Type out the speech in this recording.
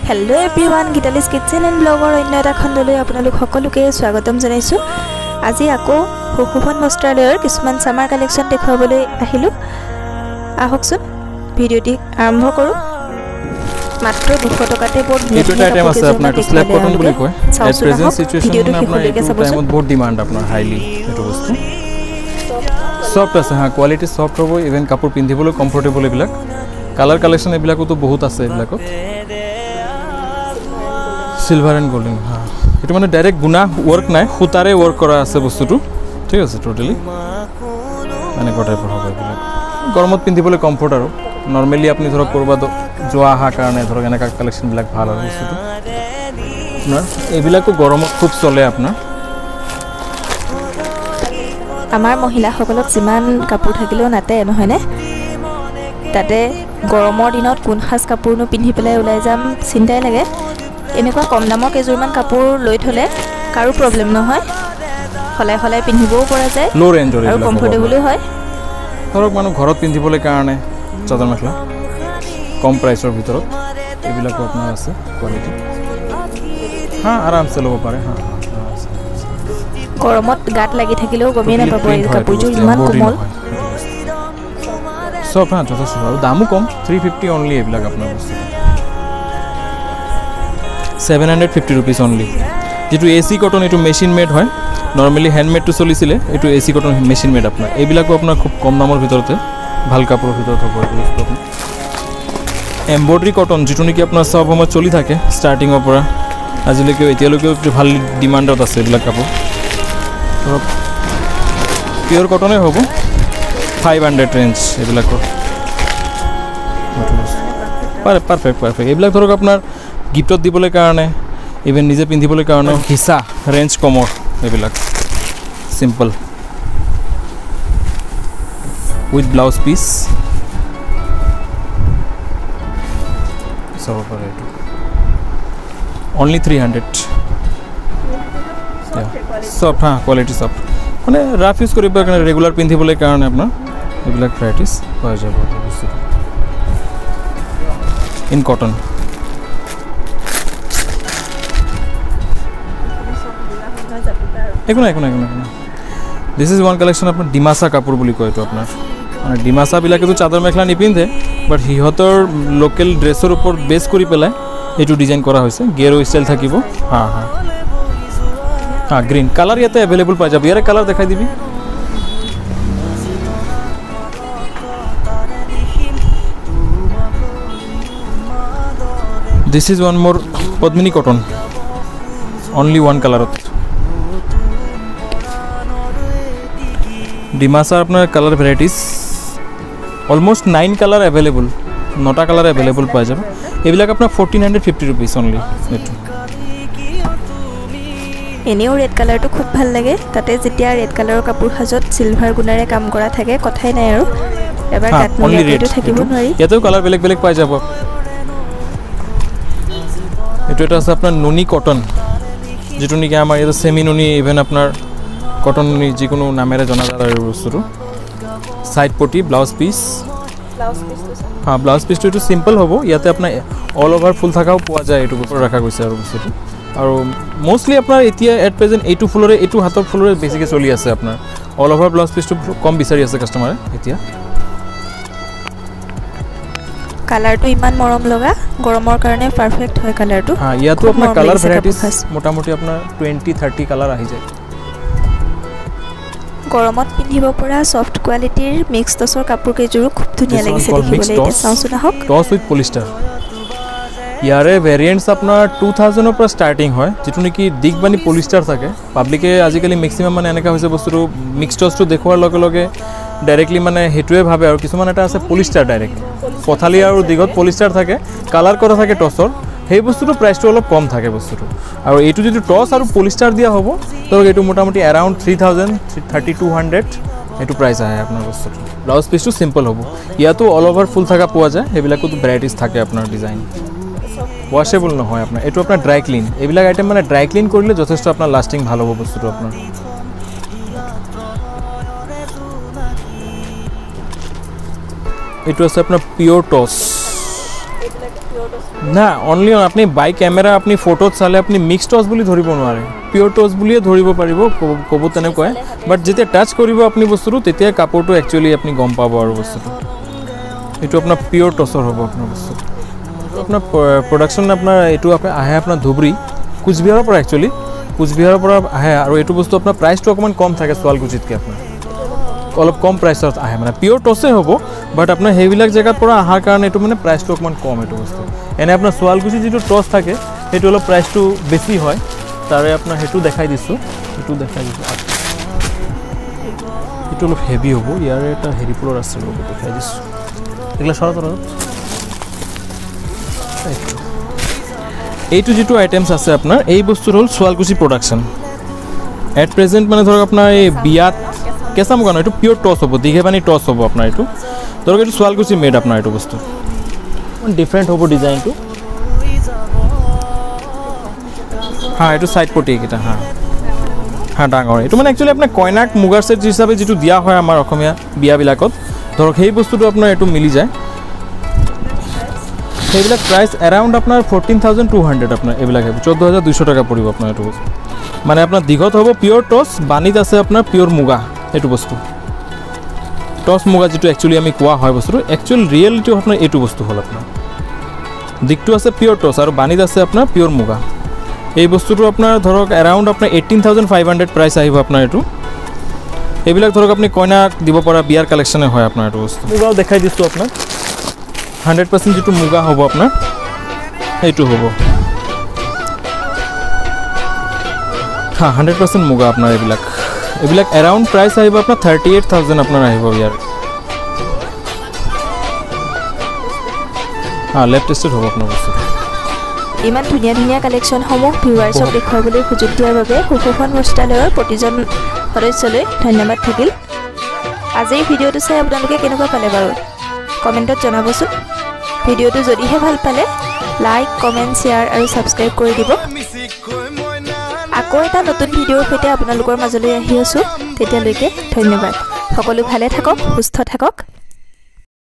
Hello everyone Geetali's kitchen and blogger अन्य এটা খণ্ডলৈ আপোনালোক সকলোকে স্বাগতম জনাইছো। আজি আকৌ সুখুফন বস্ত্ৰালয়ৰ কিছুমান সামাৰ কালেকশন দেখাবলৈ আহিলো। আহকচোন ভিডিওটি আৰম্ভ কৰো। মাত্ৰ 200 টকাতে বহুত এইটো আইটেম আছে আপোনাৰ স্ল্যাব কটন বুলি কয়। এট প্ৰেজেন্ট সিচুৱেচন আপোনাৰ এইটো টাইমত বহুত ডিমান্ড আপোনাৰ হাইলি এইটো বস্তু। সফট আছে হা কোৱালিটি সফট হ'ব ইভেন কাপোৰ পিন্ধিবলৈ কমফৰ্টেবল এইবিলাক। কালাৰ কালেকশন এইবিলাকতো বহুত আছে এইবিলাকত। সিলভার এন্ড গোল্ডেন হ্যাঁ এটা মানে ডাইরেক্ট গুনা ওয়ার্ক নাই সুতারে ওয়ার্ক করা আছে বস্তুটো ঠিক আছে টোটালি মানে কোটাই পড়া হবে বলে গরমত পিন্ধিবলৈ কমফর্ট আৰু নৰমালি আপনি ধৰক কৰবাত যোৱা আহা কাৰণে ধৰক এনেকা কালেকশন বিলাক ভাল আৰু বস্তুটো আপোনাৰ এইবিলাকো গৰমত খুব চলে আপোনাৰ আমাৰ মহিলাসকলক যিমান কাপোৰ থাকিলেও নাতে নহয়নে তাতে গৰমৰ দিনত কোন খাস কাপোৰনো পিন্ধি পেলাই ওলাই যাম চিন্তাই লাগে এনেকুৱা কম দামৰ কেজুৰমান কাপোৰ লৈ থলে কাৰো প্ৰবলেম নহয় হলাই হলাই পিন্ধিবও পৰা যায় লো ৰেঞ্জৰ আৰু কমফৰ্টেবল হয় ধৰক মানুহ ঘৰত পিন্ধিবলৈ কাৰণে চাদৰ মেখেলা কম প্ৰাইচৰ ভিতৰত এইবিলাকো আপোনাৰ আছে কোৱালিটি হ্যাঁ আৰামছে ল'ব পাৰে হ্যাঁ গৰমত গাত লাগি থাকিলেও গমেই নাপাব এই কাপোৰযোৰ ইমান কোমল সব হ্যাঁ যথেষ্ট আৰু দামো কম 350 অনলি এইবিলাক আপোনাৰ বস্তু 750 rupees only যেটো এসি কটন এটো মেশিন মেড হয় নরমালি হ্যান্ডমেড টু চলিছিলে এটো এসি কটন মেশিন মেড আপনার এইবিলাকো আপনার খুব কম দামৰ ভিতৰতে ভাল কাপোৰৰ ভিতৰত হ'ব এইটো এমব্ৰয়ডাৰী কটন যেটো নেকি আপোনাৰ সব সময় চলি থাকে ষ্টাৰ্টিংৰ পৰা আজিলৈকে এতিয়ালৈকে ভাল ডিমান্ডত আছে এইবিলাক কাপোৰ পিওৰ কটনে হ'ব 500 ৰেঞ্জ এইবিলাকৰ পাৰফেক্ট এইবিলাক ধৰক আপোনাৰ গিফটত দিবলৈ কাৰণে ইভেন নিজে পিন্ধিবলৈ কাৰণে হিসা ৰেঞ্জ কমৰ এইবিলাক সিম্পল উইথ ব্লাউজ পিস সব পাৰে এইটো অনলি 300 সব হ্যাঁ কোৱালিটি সব মানে ৰাফ ইউজ কৰিব কাৰণে ৰেগুলাৰ পিন্ধিবলৈ কাৰণে আপোনাৰ এইবিলাক ভ্যাৰাইটিজ পোৱা যাব ইন কটন একো নাই দিস ইজ ওয়ান কালেকশন আপনার ডিমাসা কাপড় বুলি কয় তো আপনার মানে ডিমাসা বিলাকে তো চাদর মেখলা নিপিন্ধে বাট সিহঁতৰ লোকেল ড্ৰেসৰ ওপৰত বেস কৰি পেলাই এইটো ডিজাইন কৰা হৈছে গেৰো স্টাইল থাকিব হ্যাঁ গ্ৰীন কালাৰ ইয়াতে अवेलेबल পাই যাব ইয়াৰে কালার দেখাই দিবি this is one more Padmini cotton only one কালারত ডিমাসা আপনার colour varieties almost 9 colour available 9টা কালার अवेलेबल পাই যাব এইবিলাক আপনার 1450 rupees অনলি এটো এনেও ৰেড কালাৰটো খুব ভাল লাগে তাতে যেতিয়া ৰেড কালাৰৰ কাপোৰ হাজত সিলভাৰ গুণাৰে কাম কৰা থাকে কথাই নাই আৰু এবাৰ কাট মূল্যটো থাকিব নোৱাৰি ইয়াতেও কালাৰ বেলেগ পাই যাব এটা আছে আপনাৰ নুনি কটন যেটো নেকি আমাৰ ইয়াতে সেমি নুনি ইভেন আপনাৰ কটন নুনি যিকোনো নামেৰে জনা যায় আৰু বস্তুটো সাইড পটি ব্লাউজ পিস হ্যাঁ ব্লাউজ পিসটো এইটো সিম্পল হ'ব ইয়াতে আপোনাৰ অল ওভাৰ ফুল থাকাও পোৱা যায় এইটো ওপৰত ৰাখা গৈছে আৰু বস্তুটো আৰু মোস্টলি আপোনাৰ এতিয়া এট প্ৰেজেন্ট এইটো ফুলৰে এইটো হাতৰ ফুলৰে বেছিকৈ চলি আছে আপোনাৰ অল ওভাৰ ব্লাউজ পিসটো কম বিচাৰি আছে কাস্টমাৰে এতিয়া কালাৰটো ইমান মৰম লগা গৰমৰ কাৰণে পাৰফেক্ট হয় কালাৰটো হ্যাঁ ইয়াতো আপোনাৰ কালাৰ ভ্যাৰাইটিজ মোটামুটি আপোনাৰ 20-30 কালাৰ আহি যায় গৰমত পিন্ধিব পৰা সফট কোৱালিটিৰ মিক্স টছৰ কাপোৰ কেইযোৰ খুব ধুনীয়া লাগিছে দেখিবলৈ এটা চাওঁচোন আহক টছ উইথ পলিষ্টাৰ ইয়াৰে ভেৰিয়েন্টস আপোনাৰ 2000 ৰ পৰা ষ্টাৰ্টিং হয় যেটো নেকি দিগবানি পলিষ্টাৰ থাকে পাব্লিকে আজিকালি ম্যাক্সিমাম মানে এনেকা হৈছে বস্তুটো মিক্স টছটো দেখুৱাৰ লগে লগে ডাইৰেক্টলি মানে হেতুৱে ভাবে আৰু কিছুমান এটা আছে পলিষ্টাৰ ডাইৰেক্ট পথালি আৰু দিগত পলিষ্টাৰ থাকে কালাৰ কৰা থাকে টছৰ সেই বস্তুটো প্ৰাইসটো অলপ কম থাকে বস্তুটো আৰু এইটো যদি টছ আৰু পলিষ্টাৰ দিয়া হ'ব তো এইটো মোটামুটি अराउंड 3000 3200 এইটো প্ৰাইস আহে আপোনাৰ বস্তুটো ব্লাউজ পিসটো সিম্পল হ'ব ইয়াতো অল ওভাৰ ফুল থাকা পোৱা যায় হেবিলাকতো ভ্যাৰাইটিজ থাকে আপোনাৰ ডিজাইন ওয়াশেবল নহয় আপোনাৰ এটো আপোনাৰ ড্ৰাই ক্লিন এইবিলাক আইটেম মানে ড্ৰাই ক্লিন কৰিলে যথেষ্ট আপোনাৰ লাস্টিং ভাল হ'ব বস্তুটো আপোনাৰ এটো আছে আপনাৰ পিওৰ টস না অনলি আপুনি বাই কেমেৰা আপুনি ফটোত চালে আপুনি মিক্স টচ বুলি ধৰিব নোৱাৰে পিয়ৰ টচ বুলিয়ে ধৰিব পাৰিব ক'ব তেনেকৈ বাট যেতিয়া টাচ কৰিব আপুনি বস্তুটো তেতিয়া কাপোৰটো একচুয়ালি আপুনি গম পাব আৰু বস্তুটো এটো আপোনাৰ পিয়ৰ টচৰ হ'ব আপোনাৰ বস্তু আপোনাৰ প্ৰডাকশন আপোনাৰ এটো আহে আপোনাৰ ধুবৰী কুচবিহাৰৰ পৰা একচুয়ালি কুচবিহাৰৰ পৰা আহে আৰু এটো বস্তু আপোনাৰ প্ৰাইসটো অকমান কম থাকে শুৱালকুছিতকৈ আপোনাৰ অলপ কম প্ৰাইসত আহে মানে পিয়ৰ টচে হ'ব বাট আপোনাৰ হেভিলাক জায়গাৰ পৰা আহাৰ কাৰণে এটো মানে প্ৰাইসটো অকমান কম এটো বস্তু এনে আপোনাৰ শুৱালকুছি যেটো টচ থাকে এটো অলপ প্ৰাইসটো বেছি হয় তাৰে আপোনাৰ হেতু দেখাই দিছো এটো দেখাই দিছো এটো অলপ হেভি হ'ব ইয়াৰ এটা হেৰি ফ্লোৰ আছে অলপ দেখাই দিছো এগুলা সৰা ধৰো এইটো যেটো আইটেমস আছে আপনাৰ এই বস্তুৰ হল শুৱালকুছি প্রোডাকশন এট প্রেজেন্ট মানে ধরক আপনার এই বিয়াত কেঁচা মুগা নয়, এইটো পিওর টস হ'ব, দীঘে পানী টস হ'ব আপোনাৰ এইটো ধৰক এইটো শুৱালকুছি মেড আপোনাৰ এইটো বস্তু ডিফাৰেণ্ট হ'ব ডিজাইনটো হা এইটো সাইড পটি এইকেইটা হা হা ডাঙৰ এইটো মানে একচুয়ালি আপোনাৰ কইনাক মুগাৰ সেট হিচাপে যেটো দিয়া হয় আমাৰ অসমীয়া বিয়াবিলাকত ধৰক সেই বস্তুটো আপোনাৰ এইটো মিলি যায় সেইবিলাক প্ৰাইস अराउंड আপোনাৰ 14200 আপোনাৰ এইবিলাক 14200 টাকা পৰিব আপোনাৰ এইটো মানে আপোনাৰ দিগত হ'ব পিওৰ টস বানিত আছে আপোনাৰ পিওৰ মুগা এইটো বস্তু টস মুগা যেটো একচুয়ালি আমি কোৱা হয় বস্তুটো একচুয়াল ৰিয়েলিটি আপোনাৰ এইটো বস্তু হল আপোনাৰ দিকটো আছে পিওৰ টস আৰু বানিত আছে আপোনাৰ পিওৰ মুগা এই বস্তুটো আপোনাৰ ধৰক अराउंड আপোনাৰ 18500 প্ৰাইস আহিব আপোনাৰ এইটো এইবিলাক ধৰক আপুনি কইনাক দিব পৰা বিয়াৰ কালেকশনে হয় আপোনাৰ এইটো বস্তু মুগাও দেখাই দিছো আপোনাক 100% যেটো মুগা হ'ব আপোনাৰ এইটো হ'ব হা 100% মুগা আপোনাৰ এইবিলাক अराउंड প্ৰাইস আহিব আপোনাৰ 38000 আপোনাৰ আহিব ইয়াৰ হা লেফট টেস্টেড হ'ব আপোনাৰ বস্তু ইমান ধুনীয়া ধুনীয়া কালেকশন সমূহ ভিউৱাৰ্ছক দেখুৱাবলৈ সুযোগ দিয়াৰ বাবে সুখোখন বস্ত্ৰালয়ৰ প্ৰতিজন সদস্যলৈ ধন্যবাদ থাকিল আজিৰ ভিডিঅটো চাই আপোনালোকে কেনেকুৱা পালে বাৰু কমেন্টত জনাবচোন ভিডিঅটো যদিহে ভাল পালে লাইক কমেন্ট শেয়াৰ আৰু সাবস্ক্ৰাইব কৰি দিব আকৌ এটা নতুন ভিডিঅ'ৰ সৈতে আপোনালোকৰ মাজলৈ আহি আছো তেতিয়ালৈকে ধন্যবাদ সকলো ভালে থাকক সুস্থ থাকক